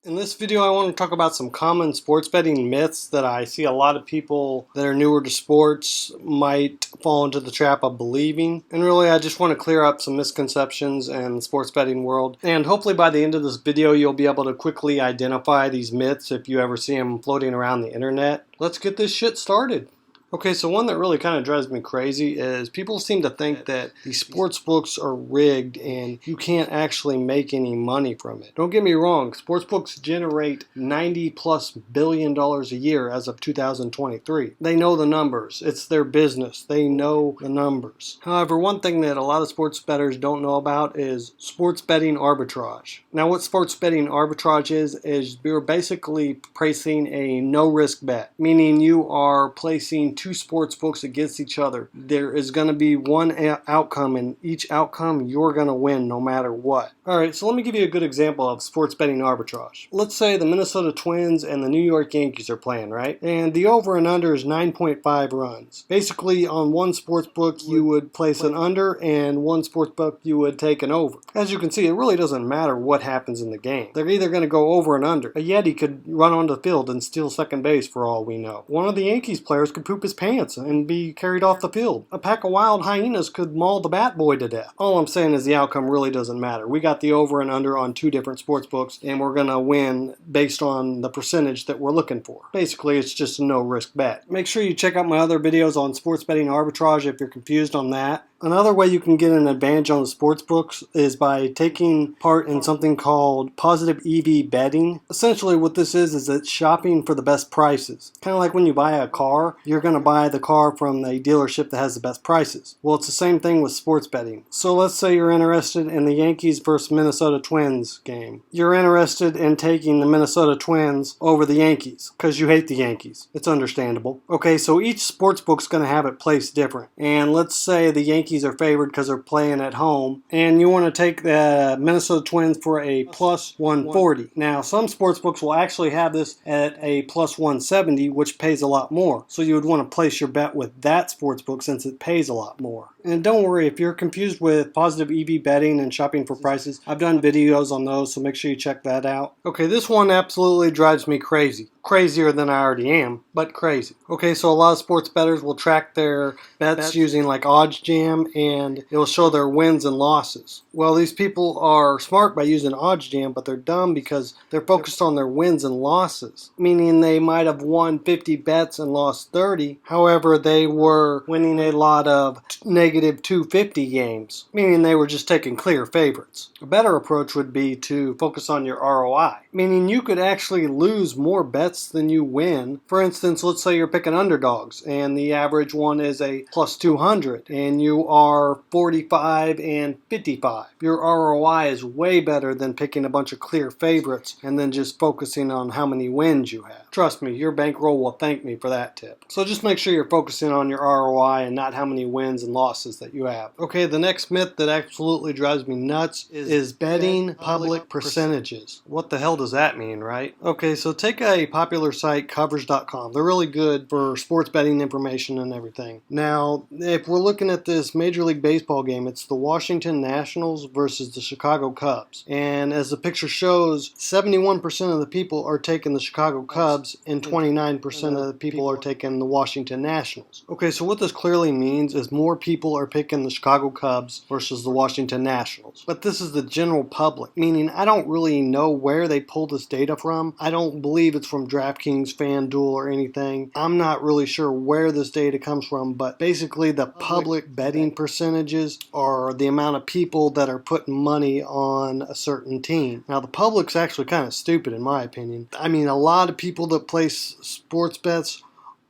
In this video, I want to talk about some common sports betting myths that I see a lot of people that are newer to sports might fall into the trap of believing. And really, I just want to clear up some misconceptions in the sports betting world. And hopefully by the end of this video, you'll be able to quickly identify these myths if you ever see them floating around the internet. Let's get this shit started. Okay, so one that really kind of drives me crazy is people seem to think that these sports books are rigged and you can't actually make any money from it. Don't get me wrong, sports books generate $90+ billion a year as of 2023. They know the numbers. It's their business. They know the numbers. However, one thing that a lot of sports bettors don't know about is sports betting arbitrage. Now, what sports betting arbitrage is you're basically placing a no-risk bet, meaning you are placing two sports books against each other. There is going to be one outcome, and each outcome you're going to win no matter what. Alright, so let me give you a good example of sports betting arbitrage. Let's say the Minnesota Twins and the New York Yankees are playing, right? And the over and under is 9.5 runs. Basically, on one sports book you would place an under, and one sports book you would take an over. As you can see, it really doesn't matter what happens in the game. They're either going to go over and under. A Yeti could run onto the field and steal second base for all we know. One of the Yankees players could poop his pants and be carried off the field. A pack of wild hyenas could maul the bat boy to death. All I'm saying is the outcome really doesn't matter. We got the over and under on two different sports books, and we're going to win based on the percentage that we're looking for. Basically, it's just a no-risk bet. Make sure you check out my other videos on sports betting arbitrage if you're confused on that. Another way you can get an advantage on the sports books is by taking part in something called positive EV betting. Essentially what this is it's shopping for the best prices. Kind of like when you buy a car, you're going to buy the car from the dealership that has the best prices. Well, it's the same thing with sports betting. So let's say you're interested in the Yankees versus Minnesota Twins game. You're interested in taking the Minnesota Twins over the Yankees because you hate the Yankees. It's understandable. Okay, so each sports book's going to have it placed different. And let's say the Yankees are favored because they're playing at home, and you want to take the Minnesota Twins for a plus 140. Now, some sports books will actually have this at a plus 170, which pays a lot more. So you would want to place your bet with that sports book since it pays a lot more. And don't worry, if you're confused with positive EV betting and shopping for prices, I've done videos on those, so make sure you check that out. Okay, this one absolutely drives me crazy. Crazier than I already am, but crazy. Okay, so a lot of sports bettors will track their bets using like OddsJam, and it will show their wins and losses. Well, these people are smart by using OddsJam, but they're dumb because they're focused on their wins and losses. Meaning they might have won 50 bets and lost 30. However, they were winning a lot of negative 250 games. Meaning they were just taking clear favorites. A better approach would be to focus on your ROI. Meaning you could actually lose more bets than you win. For instance, let's say you're picking underdogs and the average one is a plus 200 and you are 45 and 55. Your ROI is way better than picking a bunch of clear favorites and then just focusing on how many wins you have. Trust me, your bankroll will thank me for that tip. So just make sure you're focusing on your ROI and not how many wins and losses that you have. Okay, the next myth that absolutely drives me nuts is betting public percentages. What the hell does that mean, right? Okay, so take a popular site, covers.com. They're really good for sports betting information and everything. Now, if we're looking at this Major League Baseball game, it's the Washington Nationals versus the Chicago Cubs. And as the picture shows, 71% of the people are taking the Chicago Cubs and 29% of the people are taking the Washington Nationals. Okay, so what this clearly means is more people are picking the Chicago Cubs versus the Washington Nationals. But this is the general public, meaning I don't really know where they pulled this data from. I don't believe it's from DraftKings, FanDuel, or anything. I'm not really sure where this data comes from, but basically the public betting percentages are the amount of people that are putting money on a certain team. Now, the public's actually kind of stupid in my opinion. I mean, a lot of people that place sports bets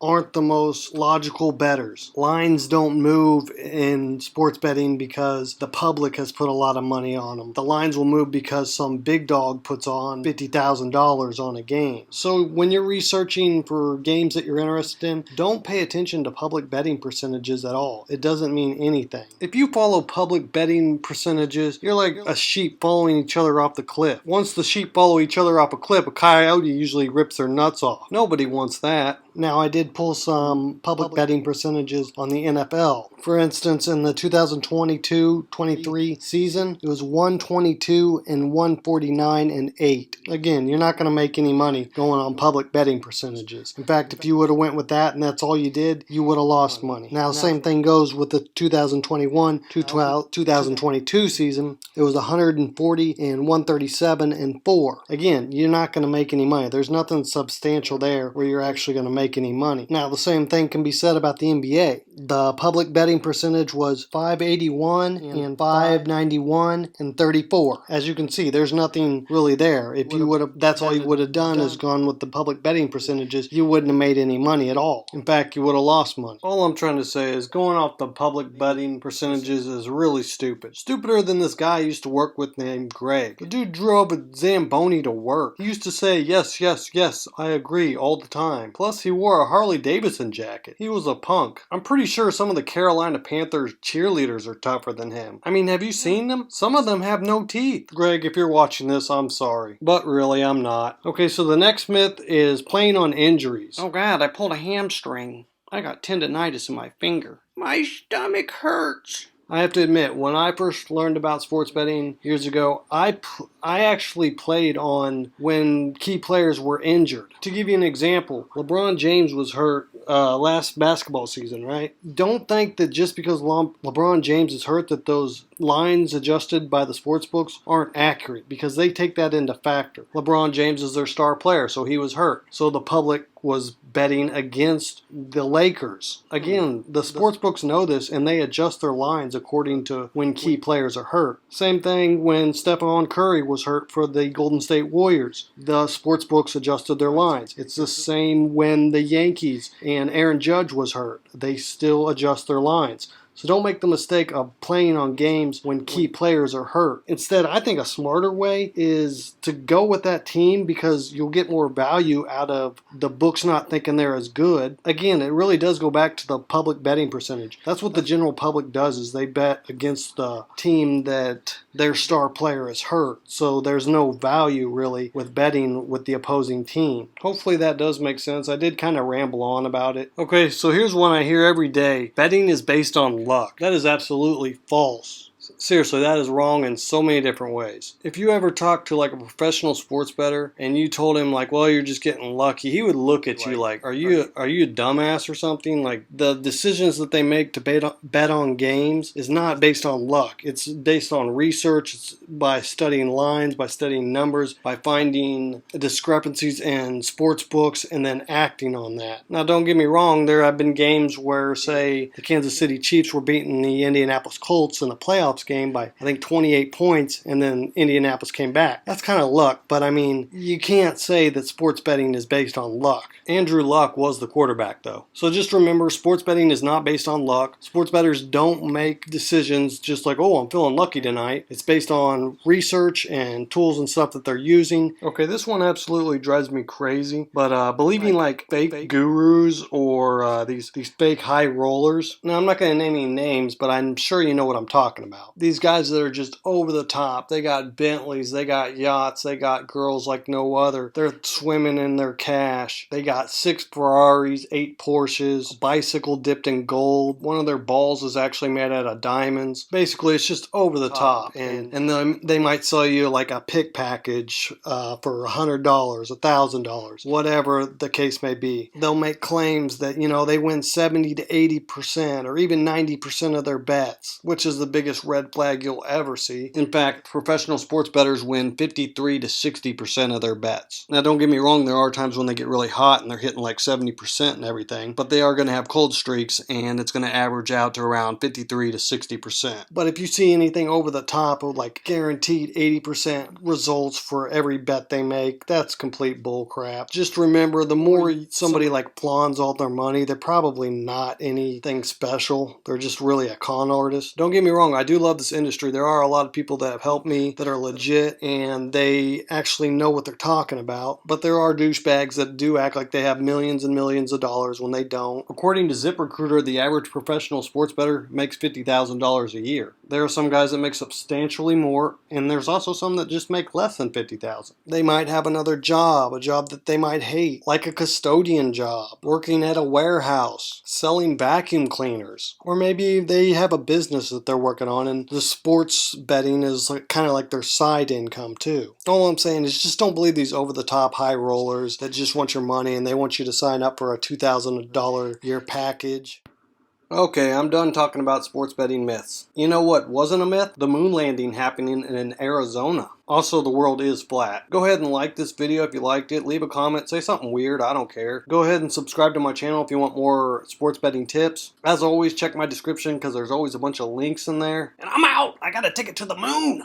aren't the most logical bettors. Lines don't move in sports betting because the public has put a lot of money on them. The lines will move because some big dog puts on $50,000 on a game. So when you're researching for games that you're interested in, don't pay attention to public betting percentages at all. It doesn't mean anything. If you follow public betting percentages, you're like a sheep following each other off the cliff. Once the sheep follow each other off a cliff, a coyote usually rips their nuts off. Nobody wants that. Now, I did pull some public betting percentages on the NFL. For instance, in the 2022-23 season, it was 122 and 149 and 8. Again, you're not going to make any money going on public betting percentages. In fact, if you would have went with that and that's all you did, you would have lost money. Now, the same thing goes with the 2021-2022 season. It was 140 and 137 and 4. Again, you're not going to make any money. There's nothing substantial there where you're actually going to make any money. Now, the same thing can be said about the NBA. The public betting percentage was 581 and 591 and 34. As you can see, there's nothing really there. If you would have, that's all you would have done is gone with the public betting percentages, you wouldn't have made any money at all. In fact, you would have lost money. All I'm trying to say is going off the public betting percentages is really stupid. Stupider than this guy I used to work with named Greg. The dude drove a Zamboni to work. He used to say, yes, yes, yes, I agree all the time. Plus, he wore a Harley Davidson jacket. He was a punk. I'm pretty sure some of the Carolina Panthers cheerleaders are tougher than him. I mean, have you seen them? Some of them have no teeth. Greg, if you're watching this, I'm sorry. But really, I'm not. Okay, so the next myth is playing on injuries. Oh God, I pulled a hamstring. I got tendonitis in my finger. My stomach hurts. I have to admit, when I first learned about sports betting years ago, I actually played on when key players were injured. To give you an example, LeBron James was hurt last basketball season, right? Don't think that just because LeBron James is hurt that those lines adjusted by the sports books aren't accurate, because they take that into factor. LeBron James is their star player, so he was hurt. So the public was betting against the Lakers. Again, the sports books know this, and they adjust their lines according to when key players are hurt. Same thing when Stephen Curry was hurt for the Golden State Warriors. The sports books adjusted their lines. It's the same when the Yankees and Aaron Judge was hurt. They still adjust their lines. So don't make the mistake of playing on games when key players are hurt. Instead, I think a smarter way is to go with that team, because you'll get more value out of the books not thinking they're as good. Again, it really does go back to the public betting percentage. That's what the general public does, is they bet against the team that their star player is hurt. So there's no value really with betting with the opposing team. Hopefully that does make sense. I did kind of ramble on about it. Okay, so here's one I hear every day. Betting is based on luck. That is absolutely false. Seriously, that is wrong in so many different ways. If you ever talk to like a professional sports bettor and you told him like, well, you're just getting lucky, he would look at you like, are you a dumbass or something? Like, the decisions that they make to bet on games is not based on luck. It's based on research. It's by studying lines, by studying numbers, by finding discrepancies in sports books and then acting on that. Now, don't get me wrong, there have been games where, say, the Kansas City Chiefs were beating the Indianapolis Colts in the playoffs game by, I think, 28 points, and then Indianapolis came back. That's kind of luck, but I mean, you can't say that sports betting is based on luck. Andrew Luck was the quarterback, though. So just remember, sports betting is not based on luck. Sports bettors don't make decisions just like, oh, I'm feeling lucky tonight. It's based on research and tools and stuff that they're using. Okay, this one absolutely drives me crazy, but believing like fake gurus or these fake high rollers. Now, I'm not going to name any names, but I'm sure you know what I'm talking about. These guys that are just over the top. They got Bentleys, they got yachts, they got girls like no other. They're swimming in their cash. They got 6 Ferraris, 8 Porsches, a bicycle dipped in gold. One of their balls is actually made out of diamonds. Basically, it's just over the top. And then they might sell you like a pick package for $100, $1,000, whatever the case may be. They'll make claims that, you know, they win 70 to 80% or even 90% of their bets, which is the biggest red flag you'll ever see. In fact, professional sports bettors win 53 to 60% of their bets. Now, don't get me wrong, there are times when they get really hot and they're hitting like 70% and everything, but they are going to have cold streaks, and it's going to average out to around 53 to 60%. But if you see anything over the top of like guaranteed 80% results for every bet they make, that's complete bull crap. Just remember, the more somebody like flauns all their money, they're probably not anything special. They're just really a con artist. Don't get me wrong, I do love love this industry. There are a lot of people that have helped me that are legit and they actually know what they're talking about. But there are douchebags that do act like they have millions and millions of dollars when they don't. According to ZipRecruiter, the average professional sports bettor makes $50,000 a year. There are some guys that make substantially more, and there's also some that just make less than $50,000. They might have another job, a job that they might hate, like a custodian job, working at a warehouse, selling vacuum cleaners, or maybe they have a business that they're working on and the sports betting is kind of like their side income too. All I'm saying is just don't believe these over-the-top high rollers that just want your money and they want you to sign up for a $2,000 a year package. Okay, I'm done talking about sports betting myths. You know what wasn't a myth? The moon landing happening in Arizona. Also, the world is flat. Go ahead and like this video if you liked it. Leave a comment. Say something weird. I don't care. Go ahead and subscribe to my channel if you want more sports betting tips. As always, check my description because there's always a bunch of links in there. And I'm out. I got a ticket to the moon.